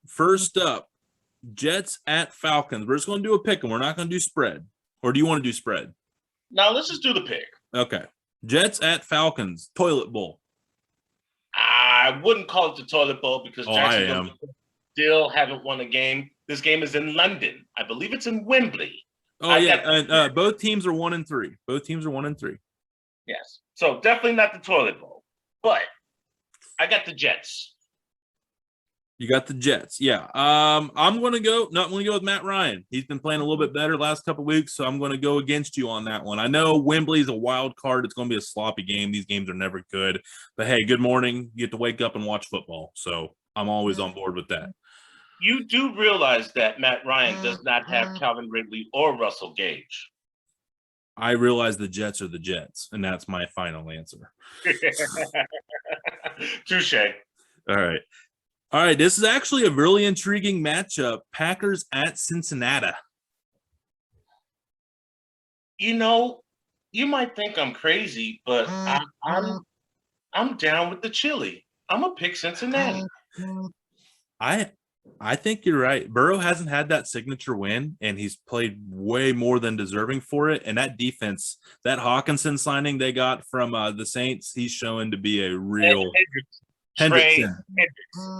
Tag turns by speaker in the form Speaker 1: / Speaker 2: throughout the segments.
Speaker 1: First up, Jets at Falcons. We're just going to do a pick, and we're not going to do spread. Or do you want to do spread?
Speaker 2: No, let's just do the pick.
Speaker 1: Okay. Jets at Falcons. Toilet bowl.
Speaker 2: I wouldn't call it the toilet bowl because Jacksonville still haven't won a game. This game is in London. I believe it's in Wembley.
Speaker 1: Both teams are 1-3. Both teams are 1-3.
Speaker 2: Yes. So definitely not the toilet bowl. But I got the Jets.
Speaker 1: You got the Jets. Yeah. I'm going to go with Matt Ryan. He's been playing a little bit better last couple of weeks, so I'm going to go against you on that one. I know Wembley's a wild card. It's going to be a sloppy game. These games are never good. But, hey, good morning. You get to wake up and watch football. So I'm always on board with that.
Speaker 2: You do realize that Matt Ryan does not have Calvin Ridley or Russell Gage.
Speaker 1: I realize the Jets are the Jets, and that's my final answer.
Speaker 2: Touche.
Speaker 1: All right, this is actually a really intriguing matchup. Packers at Cincinnati.
Speaker 2: You know, you might think I'm crazy, but I'm down with the chili. I'm gonna pick Cincinnati.
Speaker 1: I think you're right. Burrow hasn't had that signature win, and he's played way more than deserving for it. And that defense, that Hawkinson signing they got from the Saints, he's showing to be a real Hendrickson.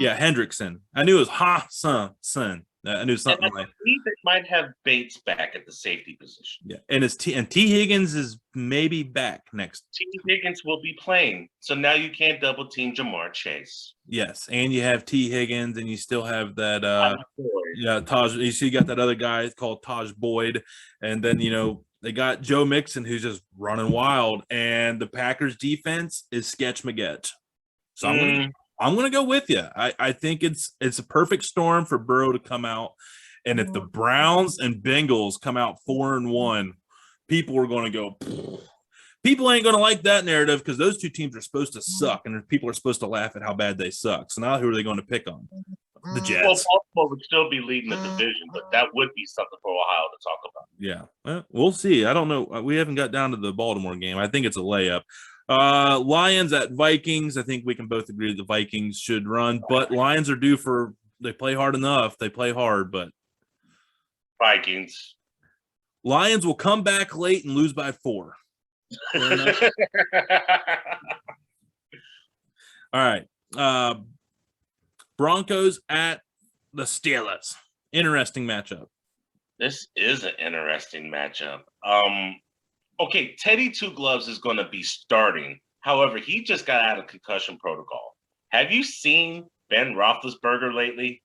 Speaker 1: Yeah, Hendrickson. I knew it was son. I knew something
Speaker 2: like. I believe it might have Bates back at the safety position.
Speaker 1: Yeah, and T. Higgins is maybe back next.
Speaker 2: T. Higgins will be playing, so now you can't double team Jamar Chase.
Speaker 1: Yes, and you have T. Higgins, and you still have that. Taj. You see, you got that other guy called Taj Boyd, and then they got Joe Mixon, who's just running wild, and the Packers defense is sketch maget. So I'm gonna go with you. I think it's a perfect storm for Burrow to come out, and if the Browns and Bengals come out 4-1, people are going to go. People ain't going to like that narrative because those two teams are supposed to suck, and people are supposed to laugh at how bad they suck. So now who are they going to pick on? The Jets.
Speaker 2: Well, Baltimore would still be leading the division, but that would be something for Ohio to talk about.
Speaker 1: Yeah, well, we'll see. I don't know. We haven't got down to the Baltimore game. I think it's a layup. Lions at Vikings. I think we can both agree the Vikings should run, but Lions are due for they play hard enough. They play hard, but
Speaker 2: Vikings.
Speaker 1: Lions will come back late and lose by 4. All right. Broncos at the Steelers. Interesting matchup.
Speaker 2: This is an interesting matchup. Okay, Teddy Two Gloves is going to be starting. However, he just got out of concussion protocol. Have you seen Ben Roethlisberger lately?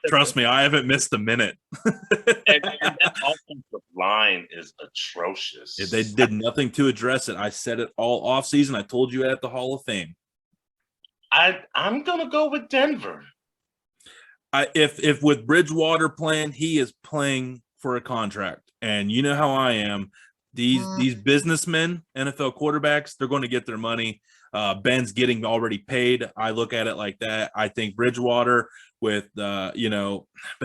Speaker 1: Trust me, I haven't missed a minute.
Speaker 2: and that offensive line is atrocious.
Speaker 1: They did nothing to address it. I said it all offseason. I told you at the Hall of Fame.
Speaker 2: I'm going to go with Denver.
Speaker 1: If with Bridgewater playing, he is playing for a contract. And you know how I am. These businessmen, NFL quarterbacks, they're going to get their money. Ben's getting already paid. I look at it like that. I think Bridgewater with, but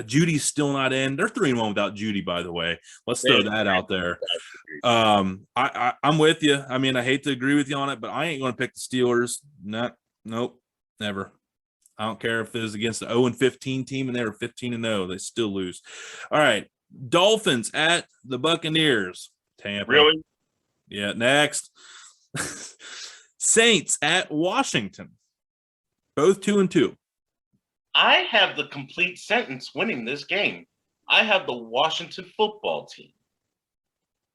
Speaker 1: Judy's still not in. They're 3-1 without Judy, by the way. Let's throw that out there. I'm with you. I mean, I hate to agree with you on it, but I ain't going to pick the Steelers. Nope, never. I don't care if it was against the 0-15 team and they were 15-0. They still lose. All right. Dolphins at the Buccaneers. Tampa.
Speaker 2: Really?
Speaker 1: Yeah, next. Saints at Washington. Both 2-2.
Speaker 2: I have the complete sentence winning this game. I have the Washington football team.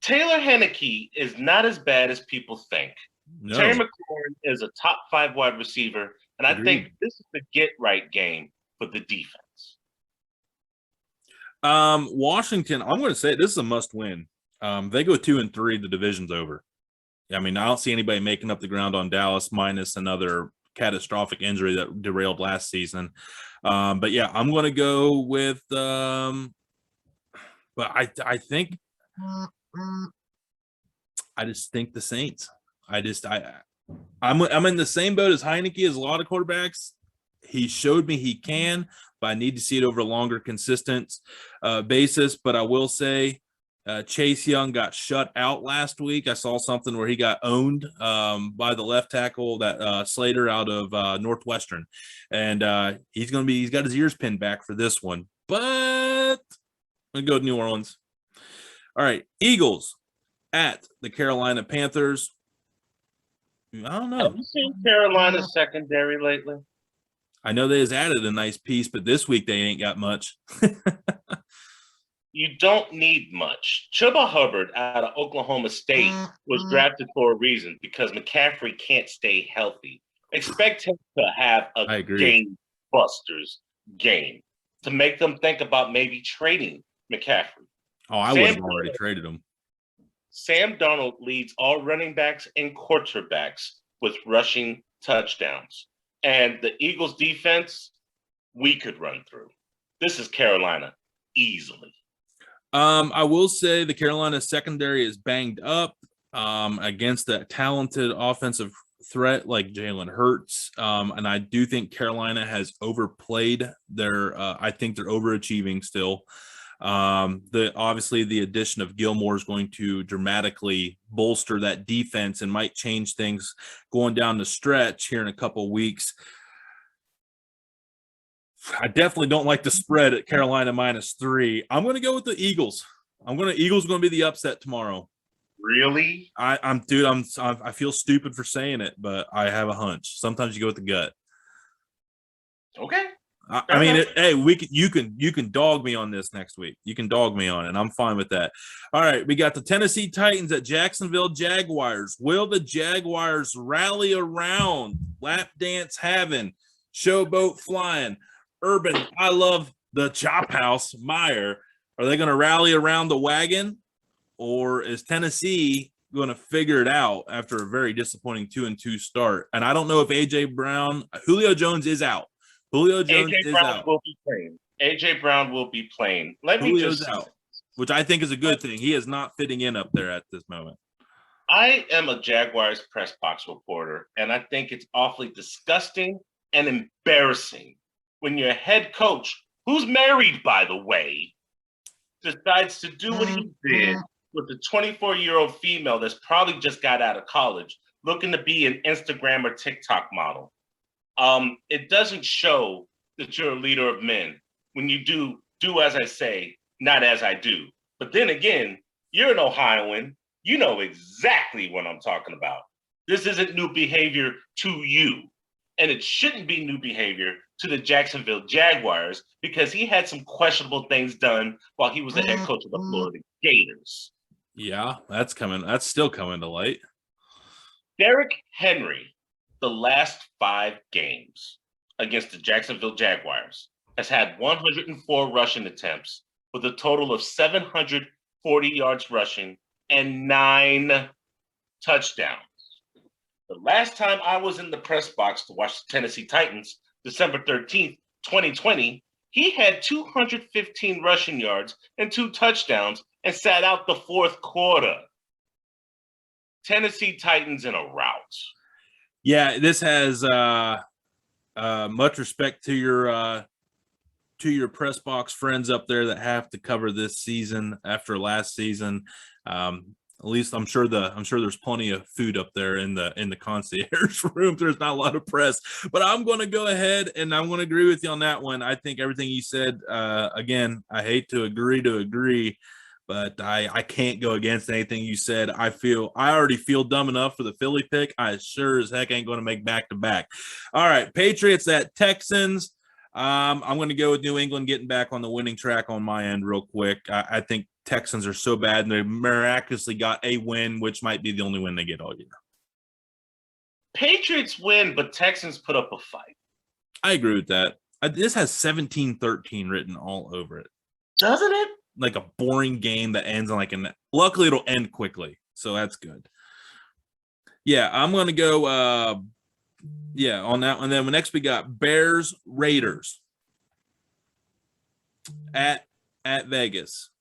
Speaker 2: Taylor Heineke is not as bad as people think. No. Terry McLaurin is a top 5 wide receiver, and I think this is the get-right game for the defense.
Speaker 1: Washington, I'm going to say this is a must-win. They go 2-3, the division's over. I mean, I don't see anybody making up the ground on Dallas minus another catastrophic injury that derailed last season. But yeah, I'm going to go with but I think I just think the Saints. I'm in the same boat as Heineke as a lot of quarterbacks. He showed me he can, but I need to see it over a longer, consistent basis. But I will say Chase Young got shut out last week. I saw something where he got owned by the left tackle, that Slater out of Northwestern, and he's got his ears pinned back for this one. But I'm gonna go to New Orleans. All right, Eagles at the Carolina Panthers. I don't know.
Speaker 2: Have you seen Carolina's secondary lately?
Speaker 1: I know they has added a nice piece, but this week they ain't got much.
Speaker 2: You don't need much. Chuba Hubbard out of Oklahoma State was drafted for a reason because McCaffrey can't stay healthy. Expect him to have a game busters game to make them think about maybe trading McCaffrey.
Speaker 1: Oh, I would have already traded him.
Speaker 2: Sam Darnold leads all running backs and quarterbacks with rushing touchdowns. And the Eagles defense, we could run through. This is Carolina easily.
Speaker 1: I will say the Carolina secondary is banged up against a talented offensive threat like Jalen Hurts. And I do think Carolina has overplayed I think they're overachieving still. Obviously the addition of Gilmore is going to dramatically bolster that defense and might change things going down the stretch here in a couple of weeks. I definitely don't like the spread at Carolina -3. I'm going to go with the Eagles. Eagles going to be the upset tomorrow.
Speaker 2: Really?
Speaker 1: I feel stupid for saying it, but I have a hunch. Sometimes you go with the gut.
Speaker 2: Okay.
Speaker 1: I mean, you can dog me on this next week. You can dog me on it. I'm fine with that. All right, we got the Tennessee Titans at Jacksonville Jaguars. Will the Jaguars rally around? Lap dance having, showboat flying. Urban, I love the chop house, Meyer. Are they going to rally around the wagon, or is Tennessee going to figure it out after a very disappointing 2-2 start? And I don't know if Julio Jones is out.
Speaker 2: AJ Brown will be playing. AJ Brown will be playing.
Speaker 1: Julio's out, which I think is a good thing. He is not fitting in up there at this moment.
Speaker 2: I am a Jaguars press box reporter, and I think it's awfully disgusting and embarrassing when your head coach, who's married, by the way, decides to do what he did with a 24-year-old female that's probably just got out of college, looking to be an Instagram or TikTok model. It doesn't show that you're a leader of men when you do as I say, not as I do. But then again, you're an Ohioan. You know exactly what I'm talking about. This isn't new behavior to you. And it shouldn't be new behavior to the Jacksonville Jaguars because he had some questionable things done while he was the head coach of the Florida Gators.
Speaker 1: Yeah, that's still coming to light.
Speaker 2: Derrick Henry, the last 5 games against the Jacksonville Jaguars, has had 104 rushing attempts with a total of 740 yards rushing and 9 touchdowns. The last time I was in the press box to watch the Tennessee Titans, December 13th, 2020, he had 215 rushing yards and 2 touchdowns and sat out the 4th quarter. Tennessee Titans in a rout.
Speaker 1: Yeah, this has much respect to your press box friends up there that have to cover this season after last season. At least I'm sure there's plenty of food up there in the concierge room. There's not a lot of press, but I'm going to go ahead and I'm going to agree with you on that one. I think everything you said, again, I hate to agree, but I can't go against anything you said. I already feel dumb enough for the Philly pick. I sure as heck ain't going to make back-to-back. All right, Patriots at Texans. I'm going to go with New England getting back on the winning track on my end real quick. I think Texans are so bad, and they miraculously got a win, which might be the only win they get all year.
Speaker 2: Patriots win, but Texans put up a fight.
Speaker 1: I agree with that. This has 17-13 written all over it.
Speaker 2: Doesn't it?
Speaker 1: Like a boring game that ends on luckily it'll end quickly, so that's good. Yeah, I'm going to go on that one. Then next we got Bears Raiders at Vegas.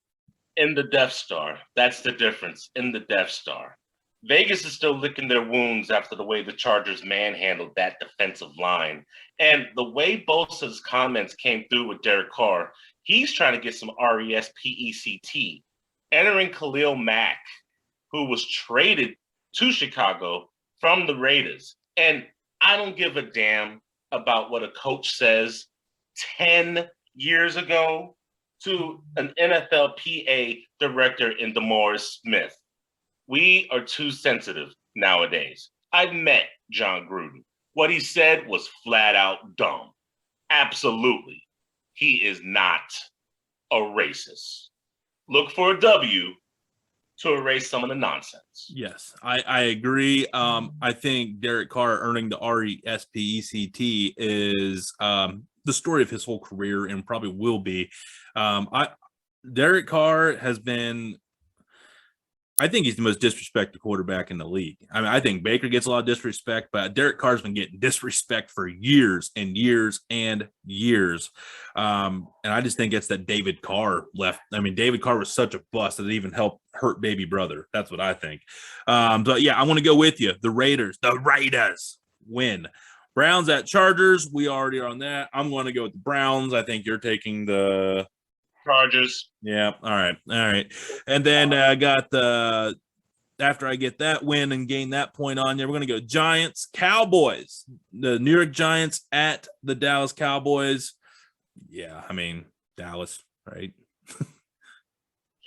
Speaker 2: In the Death Star. That's the difference. In the Death Star. Vegas is still licking their wounds after the way the Chargers manhandled that defensive line. And the way Bosa's comments came through with Derek Carr, he's trying to get some RESPECT entering Khalil Mack, who was traded to Chicago from the Raiders. And I don't give a damn about what a coach says 10 years ago to an NFL PA director in DeMaurice Smith. We are too sensitive nowadays. I've met John Gruden. What he said was flat out dumb. Absolutely. He is not a racist. Look for a W to erase some of the nonsense.
Speaker 1: Yes, I agree. I think Derek Carr earning the RESPECT is the story of his whole career and probably will be. Derek Carr has been, I think he's the most disrespected quarterback in the league. I mean, I think Baker gets a lot of disrespect, but Derek Carr's been getting disrespect for years and years and years. And I just think it's that David Carr left. I mean, David Carr was such a bust that it even helped hurt baby brother. That's what I think. But yeah, I want to go with you. The Raiders win. Browns at Chargers. We already are on that. I'm going to go with the Browns. I think you're taking the
Speaker 2: Chargers.
Speaker 1: Yeah. All right. And then I got after I get that win and gain that point on you, we're going to go Giants, Cowboys. The New York Giants at the Dallas Cowboys. Yeah, I mean, Dallas, right?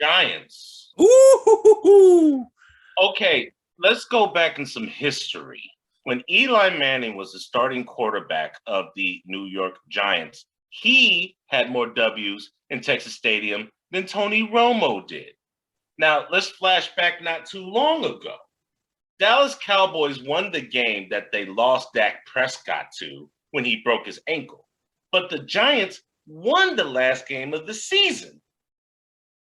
Speaker 2: Giants.
Speaker 1: Ooh.
Speaker 2: Okay, let's go back in some history. When Eli Manning was the starting quarterback of the New York Giants, he had more W's in Texas Stadium than Tony Romo did. Now, let's flash back not too long ago. Dallas Cowboys won the game that they lost Dak Prescott to when he broke his ankle. But the Giants won the last game of the season.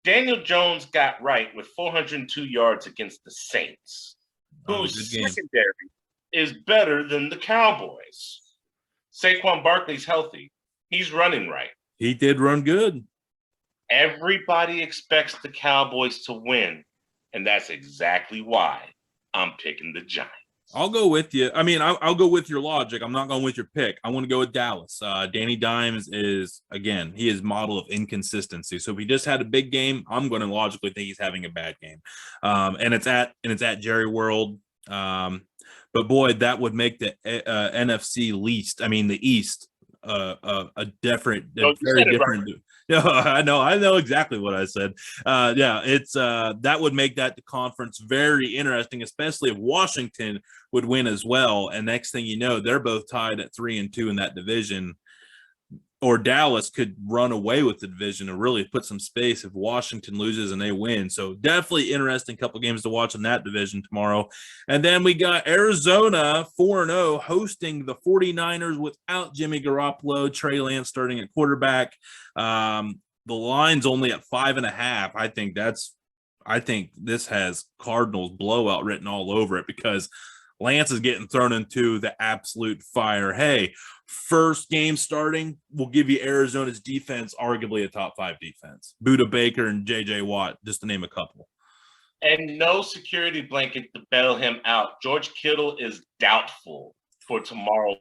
Speaker 2: Daniel Jones got right with 402 yards against the Saints, whose secondary is better than the Cowboys. Saquon Barkley's healthy. He's running right.
Speaker 1: He did run good.
Speaker 2: Everybody expects the Cowboys to win, and that's exactly why I'm picking the Giants.
Speaker 1: I'll go with you. I mean, I'll go with your logic. I'm not going with your pick. I want to go with Dallas. Danny Dimes is, again, he is model of inconsistency. So if he just had a big game, I'm going to logically think he's having a bad game. And it's at Jerry World. But boy, that would make the NFC least. I mean, the East a different, very different. Right. No, I know exactly what I said. Yeah, it's that would make that conference very interesting, especially if Washington would win as well. And next thing you know, they're both tied at 3-2 in that division. Or Dallas could run away with the division and really put some space if Washington loses and they win. So definitely interesting couple games to watch in that division tomorrow. And then we got Arizona 4-0 hosting the 49ers without Jimmy Garoppolo, Trey Lance starting at quarterback. The line's only at 5.5. I think this has Cardinals blowout written all over it because Lance is getting thrown into the absolute fire. Hey, first game starting will give you Arizona's defense, arguably a top 5 defense. Budda Baker and J.J. Watt, just to name a couple.
Speaker 2: And no security blanket to bail him out. George Kittle is doubtful for tomorrow's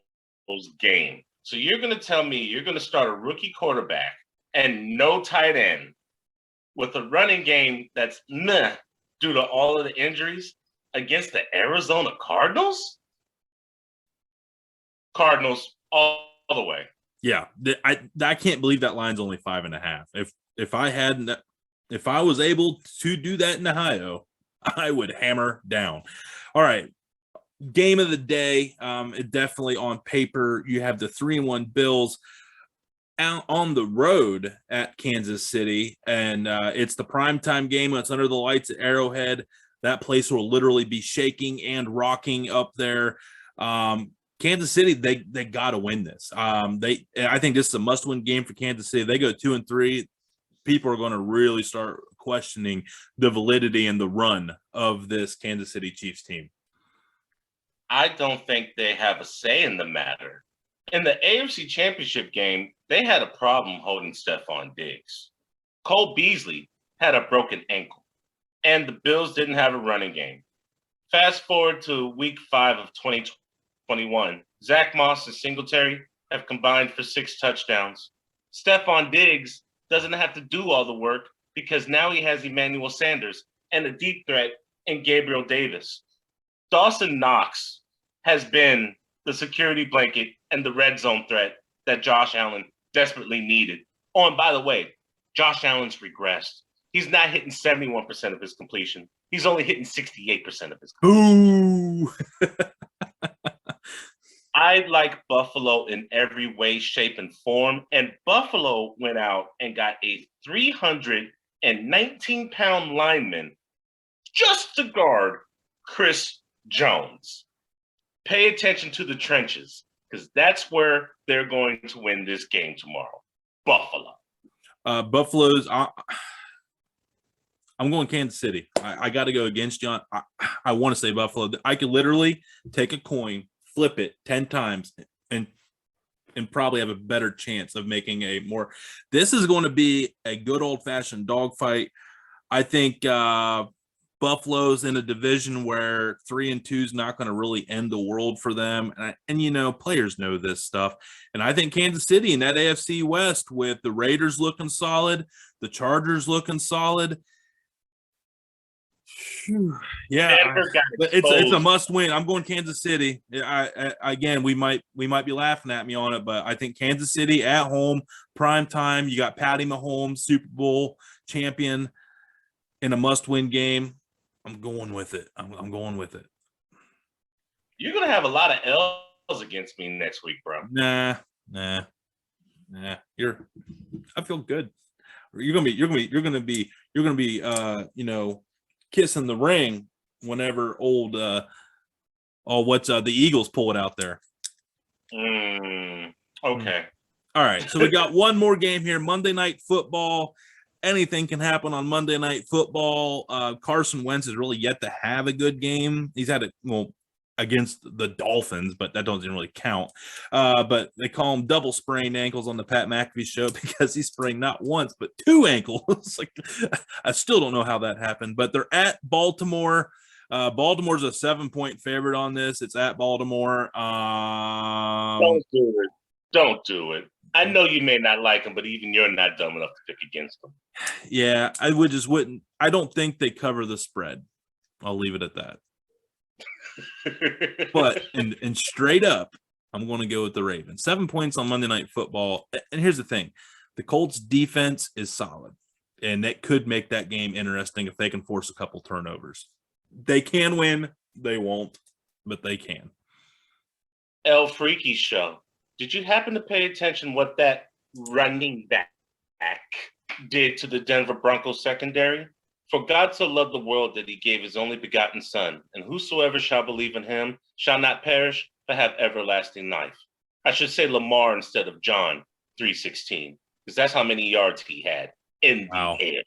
Speaker 2: game. So you're going to tell me you're going to start a rookie quarterback and no tight end with a running game that's meh due to all of the injuries against the Arizona Cardinals? Cardinals all the way.
Speaker 1: Yeah, I can't believe that line's only 5.5. If I was able to do that in Ohio, I would hammer down. All right, game of the day. It definitely on paper you have the 3-1 Bills out on the road at Kansas City, and it's the primetime game. It's under the lights at Arrowhead. That place will literally be shaking and rocking up there. Kansas City, they got to win this. I think this is a must-win game for Kansas City. They go 2-3. People are going to really start questioning the validity and the run of this Kansas City Chiefs team.
Speaker 2: I don't think they have a say in the matter. In the AFC Championship game, they had a problem holding Stephon Diggs. Cole Beasley had a broken ankle, and the Bills didn't have a running game. Fast forward to week 5 of 2021. Zach Moss and Singletary have combined for 6 touchdowns. Stephon Diggs doesn't have to do all the work because now he has Emmanuel Sanders and a deep threat in Gabriel Davis. Dawson Knox has been the security blanket and the red zone threat that Josh Allen desperately needed. Oh, and by the way, Josh Allen's regressed. He's not hitting 71% of his completion. He's only hitting 68% of his completion.
Speaker 1: Ooh.
Speaker 2: I like Buffalo in every way, shape, and form. And Buffalo went out and got a 319-pound lineman just to guard Chris Jones. Pay attention to the trenches, because that's where they're going to win this game tomorrow. Buffalo.
Speaker 1: Buffalo's. I'm going Kansas City. I got to go against John. I want to say Buffalo. I could literally take a coin, flip it 10 times, and probably have a better chance of making a more. This is going to be a good old-fashioned dogfight. I think Buffalo's in a division where 3-2 is not going to really end the world for them. And players know this stuff. And I think Kansas City in that AFC West, with the Raiders looking solid, the Chargers looking solid. Yeah, it's a must win. I'm going Kansas City. Again, we might be laughing at me on it, but I think Kansas City at home, prime time. You got Patty Mahomes, Super Bowl champion, in a must win game. I'm going with it. I'm going with it.
Speaker 2: You're gonna have a lot of L's against me next week, bro.
Speaker 1: Nah. I feel good. You're gonna be kissing the ring whenever the Eagles pull it out there.
Speaker 2: Okay.
Speaker 1: All right. So we got one more game here. Monday Night Football. Anything can happen on Monday Night Football. Carson Wentz has really yet to have a good game. He's had it against the Dolphins, but that doesn't really count. But they call him double sprained ankles on the Pat McAfee show because he sprained not once but 2 ankles. I still don't know how that happened. But they're at Baltimore. Baltimore's a 7-point favorite on this. It's at Baltimore.
Speaker 2: Don't do it. Don't do it. I know you may not like them, but even you're not dumb enough to pick against them.
Speaker 1: Yeah, I wouldn't. I don't think they cover the spread. I'll leave it at that. But and straight up, I'm going to go with the Ravens. 7 points on Monday Night Football. And here's the thing. The Colts defense is solid, and that could make that game interesting if they can force a couple turnovers. They can win. They won't, but they can.
Speaker 2: El Freaky Show. Did you happen to pay attention what that running back did to the Denver Broncos secondary? For God so loved the world that he gave his only begotten son, and whosoever shall believe in him shall not perish, but have everlasting life. I should say Lamar instead of John 3:16, because that's how many yards he had in the air.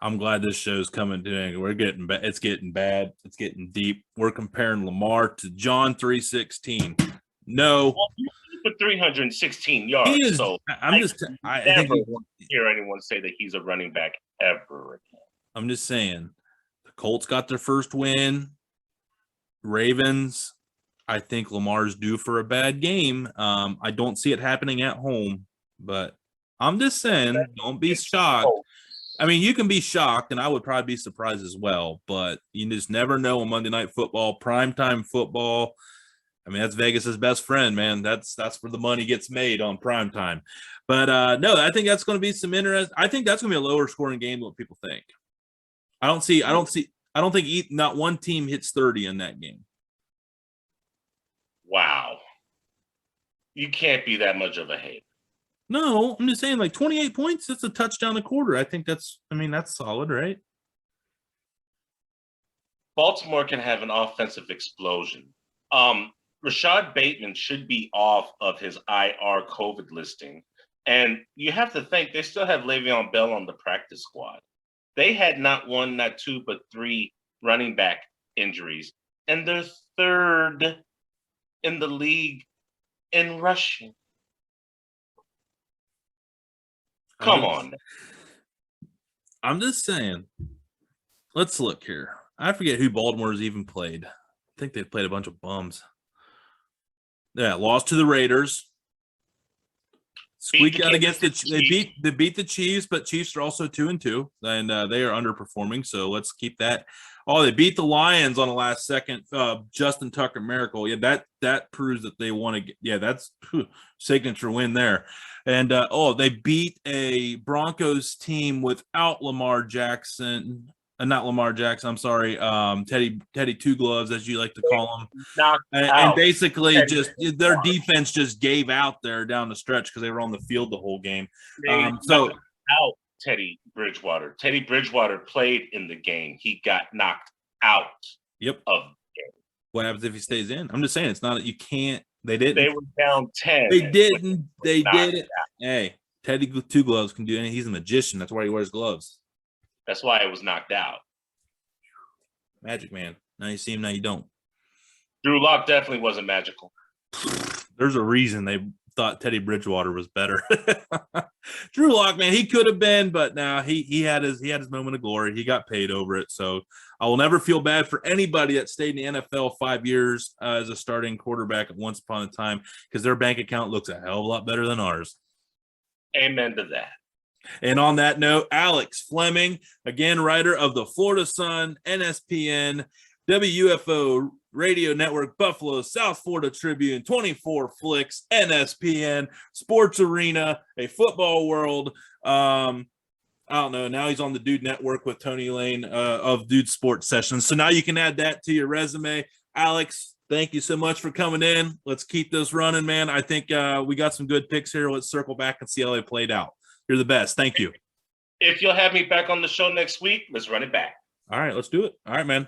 Speaker 1: I'm glad this show's coming to. We're getting bad. It's getting bad. It's getting deep. We're comparing Lamar to John 3:16. No.
Speaker 2: Well, for 316 yards.
Speaker 1: He is,
Speaker 2: so
Speaker 1: I
Speaker 2: never hear anyone say that he's a running back ever again.
Speaker 1: I'm just saying, the Colts got their first win. Ravens, I think Lamar's due for a bad game. I don't see it happening at home, but I'm just saying, don't be shocked. I mean, you can be shocked, and I would probably be surprised as well, but you just never know on Monday Night Football, primetime football. I mean, that's Vegas's best friend, man. That's where the money gets made on prime time. But no, I think that's going to be some interest. I think that's going to be a lower scoring game than what people think. I don't think not one team hits 30 in that game.
Speaker 2: Wow. You can't be that much of a hater.
Speaker 1: No, I'm just saying, like 28 points, that's a touchdown a quarter. I think that's solid, right?
Speaker 2: Baltimore can have an offensive explosion. Rashad Bateman should be off of his IR COVID listing. And you have to think they still have Le'Veon Bell on the practice squad. They had not one, not two, but 3 running back injuries. And they're 3rd in the league in rushing. Come on.
Speaker 1: I'm just saying. Let's look here. I forget who Baltimore's even played. I think they played a bunch of bums. Yeah, lost to the Raiders. Squeak out against they beat the Chiefs, but Chiefs are also 2-2, and they are underperforming. So let's keep that. Oh, they beat the Lions on the last second. Justin Tucker miracle. Yeah, that proves that they want to get. Yeah, that's signature win there. And they beat a Broncos team without Lamar Jackson. Not Lamar Jackson. I'm sorry. Teddy Two Gloves, as you like to call him. And basically, just their defense just gave out there down the stretch because they were on the field the whole game.
Speaker 2: So out Teddy Bridgewater. Teddy Bridgewater played in the game. He got knocked out.
Speaker 1: Yep.
Speaker 2: Of the game.
Speaker 1: What happens if he stays in? I'm just saying it's not. You can't. They didn't.
Speaker 2: They were down 10.
Speaker 1: They didn't. They did it. Hey, Teddy Two Gloves can do anything. He's a magician. That's why he wears gloves.
Speaker 2: That's why it was knocked out.
Speaker 1: Magic man. Now you see him, now you don't.
Speaker 2: Drew Lock definitely wasn't magical.
Speaker 1: There's a reason they thought Teddy Bridgewater was better. Drew Lock, man, he could have been, but now he had his moment of glory. He got paid over it. So I will never feel bad for anybody that stayed in the NFL 5 years as a starting quarterback at once upon a time, because their bank account looks a hell of a lot better than ours.
Speaker 2: Amen to that.
Speaker 1: And on that note, Alex Fleming, again, writer of the Florida Sun, NSPN, WFO Radio Network, Buffalo, South Florida Tribune, 24 Flicks, NSPN, Sports Arena, A Football World. I don't know. Now he's on the Dude Network with Tony Lane of Dude Sports Sessions. So now you can add that to your resume. Alex, thank you so much for coming in. Let's keep this running, man. I think we got some good picks here. Let's circle back and see how they played out. You're the best. Thank you.
Speaker 2: If you'll have me back on the show next week, let's run it back.
Speaker 1: All right, let's do it. All right, man.